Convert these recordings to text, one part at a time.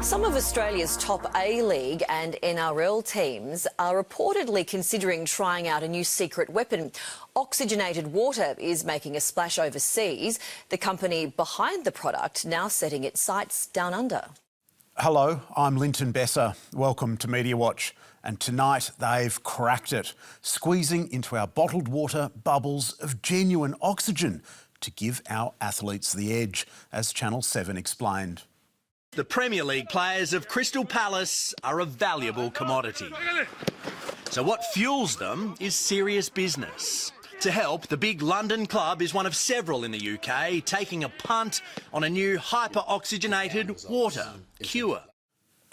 Some of Australia's top A-League and NRL teams are reportedly considering trying out a new secret weapon. Oxygenated water is making a splash overseas. The company behind the product now setting its sights down under. Hello, I'm Linton Besser. Welcome to Media Watch. And tonight they've cracked it, squeezing into our bottled water bubbles of genuine oxygen to give our athletes the edge, as Channel 7 explained. The Premier League players of Crystal Palace are a valuable commodity. So what fuels them is serious business. To help, the big London club is one of several in the UK taking a punt on a new hyper-oxygenated water cure.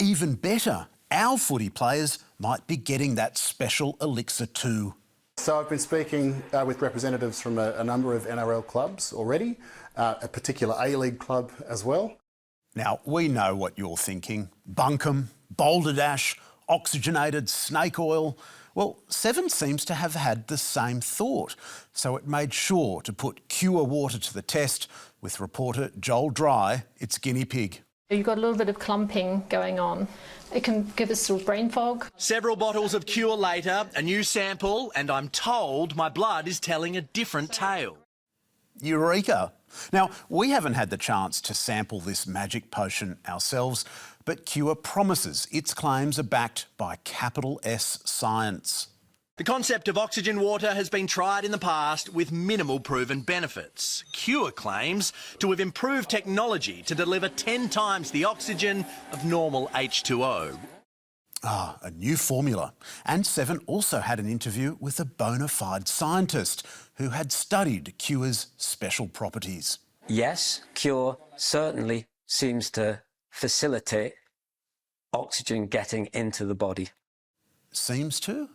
Even better, our footy players might be getting that special elixir too. So I've been speaking with representatives from a number of NRL clubs already, a particular A-League club as well. Now, we know what you're thinking. Bunkum, Boulder Dash, oxygenated snake oil. Well, Seven seems to have had the same thought, so it made sure to put Cure water to the test with reporter Joel Dry, its guinea pig. You've got a little bit of clumping going on. It can give us sort of brain fog. Several bottles of Cure later, a new sample, and I'm told my blood is telling a different tale. Eureka! Now, we haven't had the chance to sample this magic potion ourselves, but Cure promises its claims are backed by capital S science. The concept of oxygen water has been tried in the past with minimal proven benefits. Cure claims to have improved technology to deliver 10 times the oxygen of normal H2O. Ah, a new formula. And Seven also had an interview with a bona fide scientist who had studied Cure's special properties. Yes, Cure certainly seems to facilitate oxygen getting into the body. Seems to?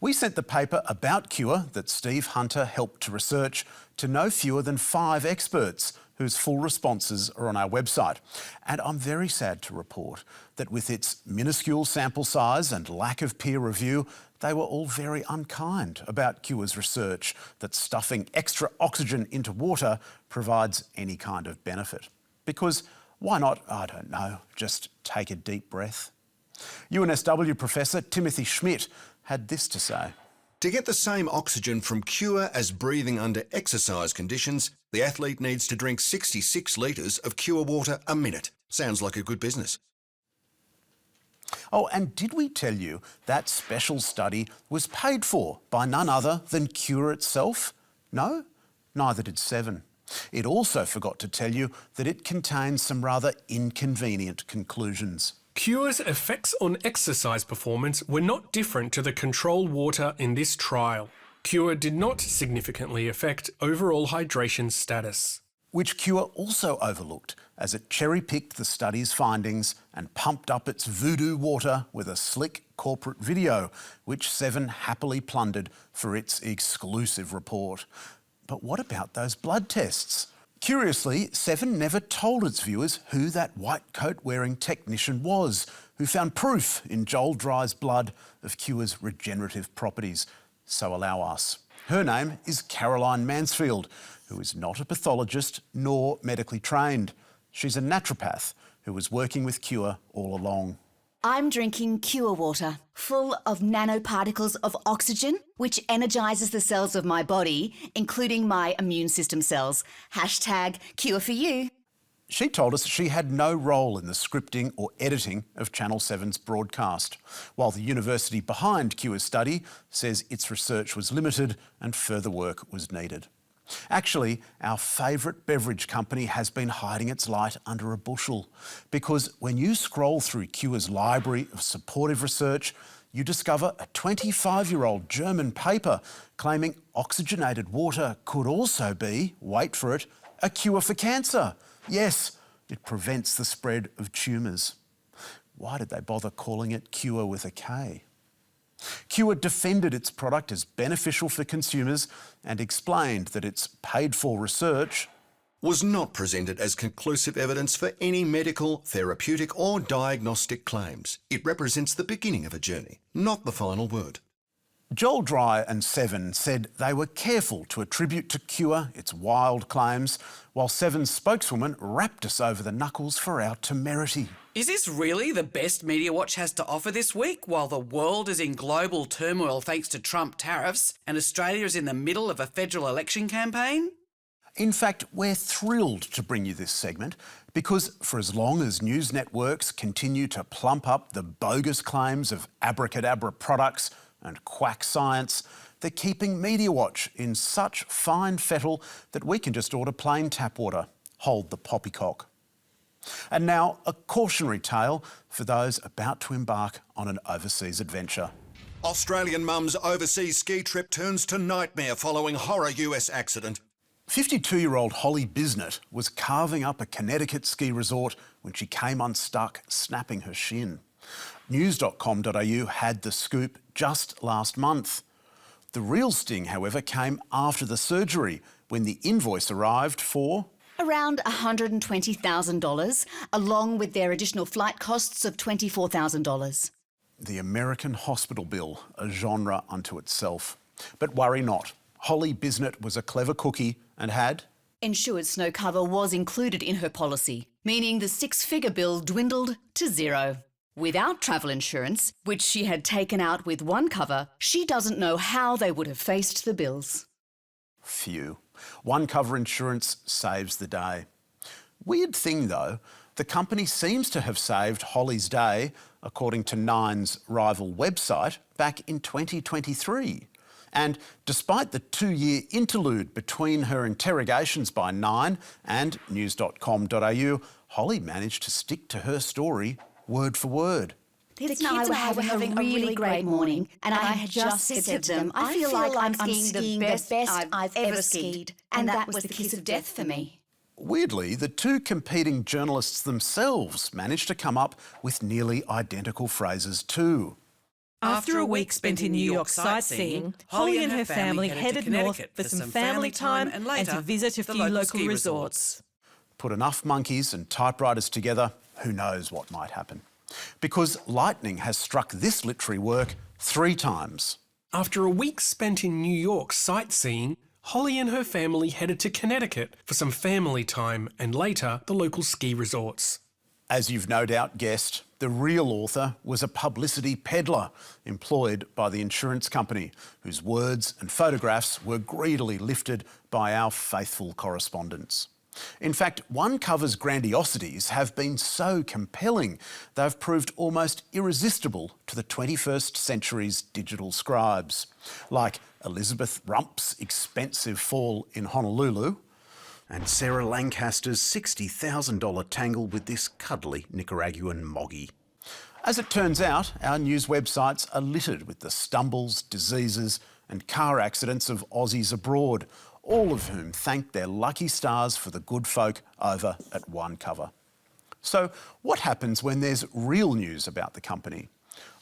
We sent the paper about Cure that Steve Hunter helped to research to no fewer than 5 experts whose full responses are on our website. And I'm very sad to report that with its minuscule sample size and lack of peer review, they were all very unkind about Cure's research that stuffing extra oxygen into water provides any kind of benefit. Because why not, I don't know, just take a deep breath? UNSW professor Timothy Schmidt had this to say. To get the same oxygen from Cure as breathing under exercise conditions, the athlete needs to drink 66 litres of Cure water a minute. Sounds like a good business. Oh, and did we tell you that special study was paid for by none other than Cure itself? No, neither did Seven. It also forgot to tell you that it contains some rather inconvenient conclusions. Cure's effects on exercise performance were not different to the control water in this trial. Cure did not significantly affect overall hydration status. Which Cure also overlooked as it cherry-picked the study's findings and pumped up its voodoo water with a slick corporate video, which Seven happily plundered for its exclusive report. But what about those blood tests? Curiously, Seven never told its viewers who that white coat-wearing technician was who found proof in Joel Dry's blood of Cure's regenerative properties. So allow us. Her name is Caroline Mansfield, who is not a pathologist nor medically trained. She's a naturopath who was working with Cure all along. I'm drinking Cure water, full of nanoparticles of oxygen, which energises the cells of my body, including my immune system cells. Hashtag Cure for you. She told us she had no role in the scripting or editing of Channel 7's broadcast, while the university behind Cure's study says its research was limited and further work was needed. Actually, our favourite beverage company has been hiding its light under a bushel, because when you scroll through Cure's library of supportive research, you discover a 25-year-old German paper claiming oxygenated water could also be, wait for it, a cure for cancer. Yes, it prevents the spread of tumours. Why did they bother calling it Cure with a K? Cure defended its product as beneficial for consumers and explained that its paid-for research Was not presented as conclusive evidence for any medical, therapeutic or diagnostic claims. It represents the beginning of a journey, not the final word. Joel Dry and Seven said they were careful to attribute to Cure its wild claims, while Seven's spokeswoman rapped us over the knuckles for our temerity. Is this really the best Media Watch has to offer this week, while the world is in global turmoil thanks to Trump tariffs and Australia is in the middle of a federal election campaign? In fact, we're thrilled to bring you this segment because for as long as news networks continue to plump up the bogus claims of abracadabra products and quack science, they're keeping Media Watch in such fine fettle that we can just order plain tap water. Hold the poppycock. And now, a cautionary tale for those about to embark on an overseas adventure. Australian mum's overseas ski trip turns to nightmare following horror US accident. 52-year-old Holly Bisnett was carving up a Connecticut ski resort when she came unstuck, snapping her shin. News.com.au had the scoop just last month. The real sting, however, came after the surgery, when the invoice arrived for Around $120,000, along with their additional flight costs of $24,000. the American hospital bill, a genre unto itself. But worry not. Holly Bisnett was a clever cookie and had Insured snow cover was included in her policy, meaning the six-figure bill dwindled to zero. Without travel insurance, which she had taken out with one cover, she doesn't know how they would have faced the bills. Phew. One cover insurance saves the day. Weird thing though, the company seems to have saved Holly's day, according to Nine's rival website, back in 2023. And despite the 2-year interlude between her interrogations by Nine and news.com.au, Holly managed to stick to her story word for word. The kids and I were having a really great morning, and I had just said to them, I feel like I'm skiing the best I've ever skied, and that was the kiss of death for me. Weirdly, the two competing journalists themselves managed to come up with nearly identical phrases too. After a week spent in New York sightseeing, Holly and her family headed north for some family time and to visit a few local resorts. Put enough monkeys and typewriters together, who knows what might happen. Because lightning has struck this literary work 3 times. After a week spent in New York sightseeing, Holly and her family headed to Connecticut for some family time and later the local ski resorts. As you've no doubt guessed, the real author was a publicity peddler employed by the insurance company, whose words and photographs were greedily lifted by our faithful correspondents. In fact, One Cover's grandiosities have been so compelling, they've proved almost irresistible to the 21st century's digital scribes, like Elizabeth Rump's expensive fall in Honolulu, and Sarah Lancaster's $60,000 tangle with this cuddly Nicaraguan moggy. As it turns out, our news websites are littered with the stumbles, diseases and car accidents of Aussies abroad, all of whom thank their lucky stars for the good folk over at One Cover. So what happens when there's real news about the company?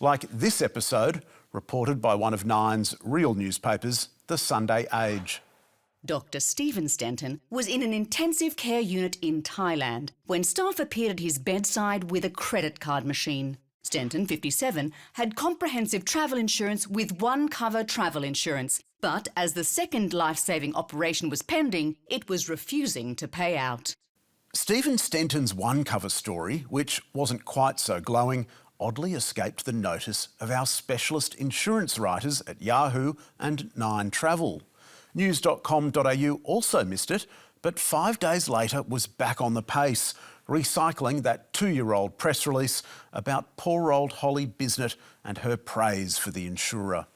Like this episode, reported by one of Nine's real newspapers, the Sunday Age. Dr. Stephen Stenton was in an intensive care unit in Thailand when staff appeared at his bedside with a credit card machine. Stenton, 57, had comprehensive travel insurance with One Cover travel insurance, but as the second life-saving operation was pending, it was refusing to pay out. Stephen Stenton's One Cover story, which wasn't quite so glowing, oddly escaped the notice of our specialist insurance writers at Yahoo and Nine Travel. News.com.au also missed it, but 5 days later was back on the pace, recycling that 2-year-old press release about poor old Holly Bisnett and her praise for the insurer.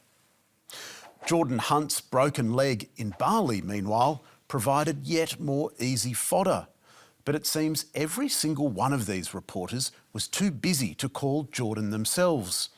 Jordan Hunt's broken leg in Bali, meanwhile, provided yet more easy fodder. But it seems every single one of these reporters was too busy to call Jordan themselves.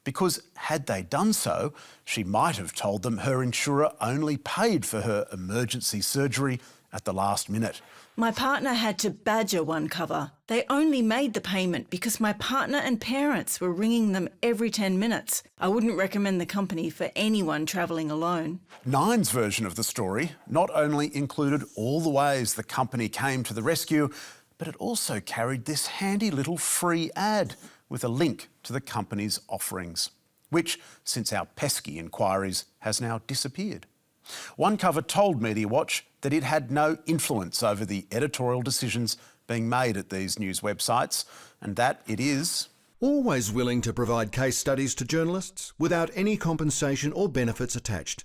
Because had they done so, she might have told them her insurer only paid for her emergency surgery at the last minute. My partner had to badger One Cover. They only made the payment because my partner and parents were ringing them every 10 minutes. I wouldn't recommend the company for anyone travelling alone. Nine's version of the story not only included all the ways the company came to the rescue, but it also carried this handy little free ad with a link to the company's offerings. which, since our pesky inquiries, has now disappeared. One cover told Media Watch that it had no influence over the editorial decisions being made at these news websites, and that it is always willing to provide case studies to journalists without any compensation or benefits attached.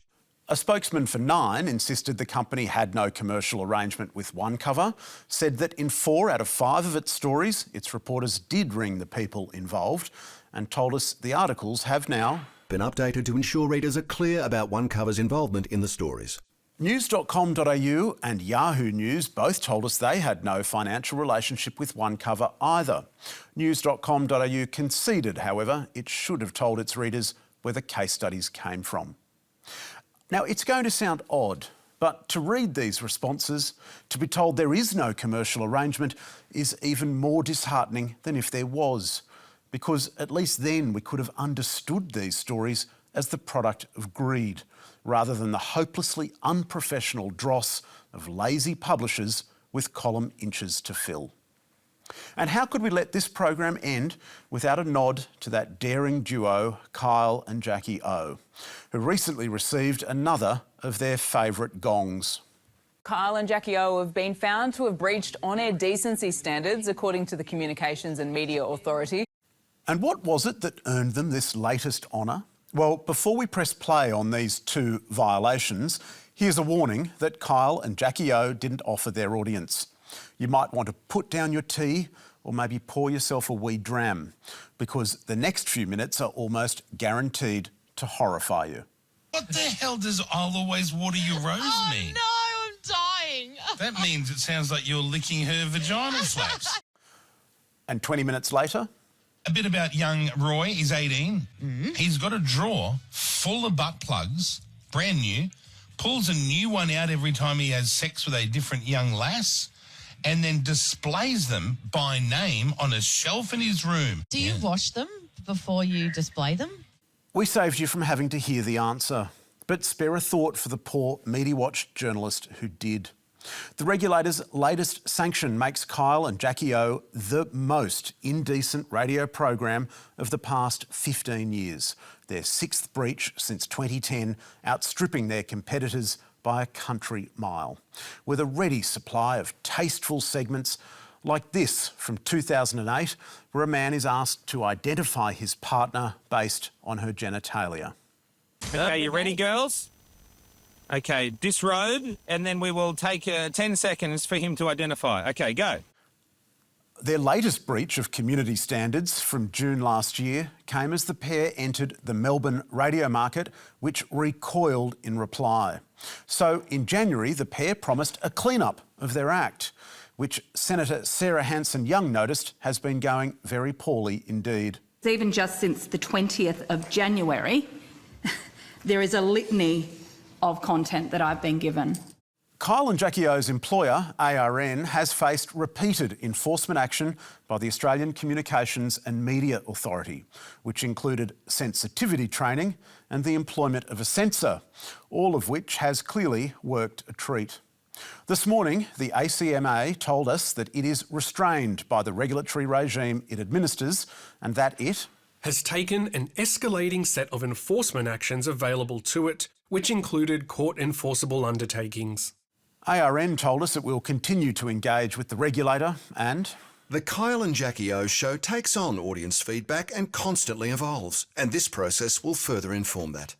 A spokesman for Nine insisted the company had no commercial arrangement with One Cover, said that in 4 out of 5 of its stories, its reporters did ring the people involved, and told us the articles have now been updated to ensure readers are clear about One Cover's involvement in the stories. News.com.au and Yahoo News both told us they had no financial relationship with One Cover either. News.com.au conceded, however, it should have told its readers where the case studies came from. Now, it's going to sound odd, but to read these responses, to be told there is no commercial arrangement, is even more disheartening than if there was, because at least then we could have understood these stories as the product of greed, rather than the hopelessly unprofessional dross of lazy publishers with column inches to fill. And how could we let this program end without a nod to that daring duo, Kyle and Jackie O, who recently received another of their favourite gongs. Kyle and Jackie O have been found to have breached on-air decency standards, according to the Communications and Media Authority. And what was it that earned them this latest honour? Well, before we press play on these 2 violations, here's a warning that Kyle and Jackie O didn't offer their audience. You might want to put down your tea or maybe pour yourself a wee dram, because the next few minutes are almost guaranteed to horrify you. What the hell does "I'll always water your rose" mean? No, I'm dying. That means it sounds like you're licking her vaginal flaps. And 20 minutes later? A bit about young Roy. He's 18. He's got a drawer full of butt plugs, brand new, pulls a new one out every time he has sex with a different young lass, and then displays them by name on a shelf in his room. Do you wash them before you display them? We saved you from having to hear the answer, but spare a thought for the poor Media Watch journalist who did. The regulator's latest sanction makes Kyle and Jackie O the most indecent radio program of the past 15 years, their 6th breach since 2010, outstripping their competitors by a country mile, with a ready supply of tasteful segments like this from 2008, where a man is asked to identify his partner based on her genitalia. Okay, you ready, girls? Okay, disrobe, and then we will take 10 seconds for him to identify. Okay, go. Their latest breach of community standards from June last year came as the pair entered the Melbourne radio market, which recoiled in reply. So in January, the pair promised a clean-up of their act, which Senator Sarah Hanson-Young noticed has been going very poorly indeed. Even just since the 20th of January, there is a litany of content that I've been given. Kyle and Jackie O's employer, ARN, has faced repeated enforcement action by the Australian Communications and Media Authority, which included sensitivity training and the employment of a censor, all of which has clearly worked a treat. This morning, the ACMA told us that it is restrained by the regulatory regime it administers and that it has taken an escalating set of enforcement actions available to it, which included court-enforceable undertakings. ARN told us it will continue to engage with the regulator and the Kyle and Jackie O show takes on audience feedback and constantly evolves, and this process will further inform that.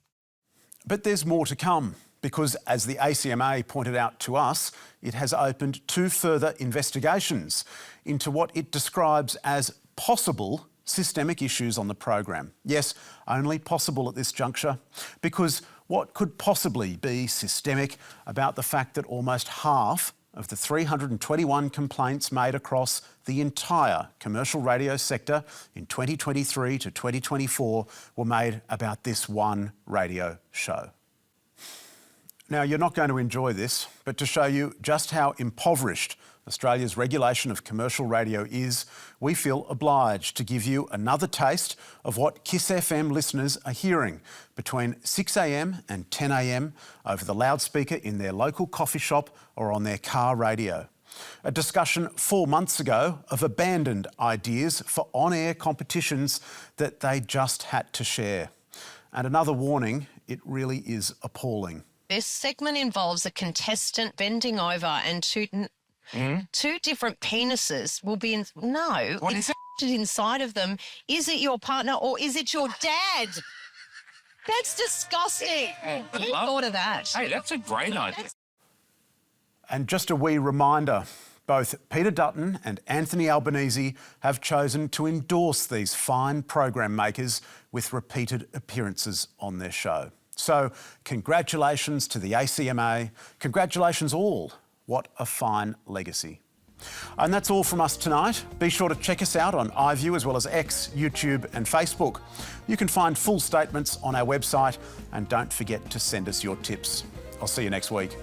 But there's more to come, because as the ACMA pointed out to us, it has opened 2 further investigations into what it describes as possible systemic issues on the program. Yes, only possible at this juncture, because what could possibly be systemic about the fact that almost half of the 321 complaints made across the entire commercial radio sector in 2023 to 2024 were made about this one radio show? Now, you're not going to enjoy this, but to show you just how impoverished Australia's regulation of commercial radio is, we feel obliged to give you another taste of what KISS FM listeners are hearing between 6 a.m. and 10 a.m. over the loudspeaker in their local coffee shop or on their car radio. A discussion 4 months ago of abandoned ideas for on-air competitions that they just had to share. And another warning, it really is appalling. This segment involves a contestant bending over and two different penises will be in... No. What is it? Inside of them. Is it your partner or is it your dad? That's disgusting. Who thought of that? Hey, that's a great idea. And just a wee reminder, both Peter Dutton and Anthony Albanese have chosen to endorse these fine program makers with repeated appearances on their show. So congratulations to the ACMA, congratulations all. What a fine legacy. And that's all from us tonight. Be sure to check us out on iView as well as X, YouTube and Facebook. You can find full statements on our website and don't forget to send us your tips. I'll see you next week.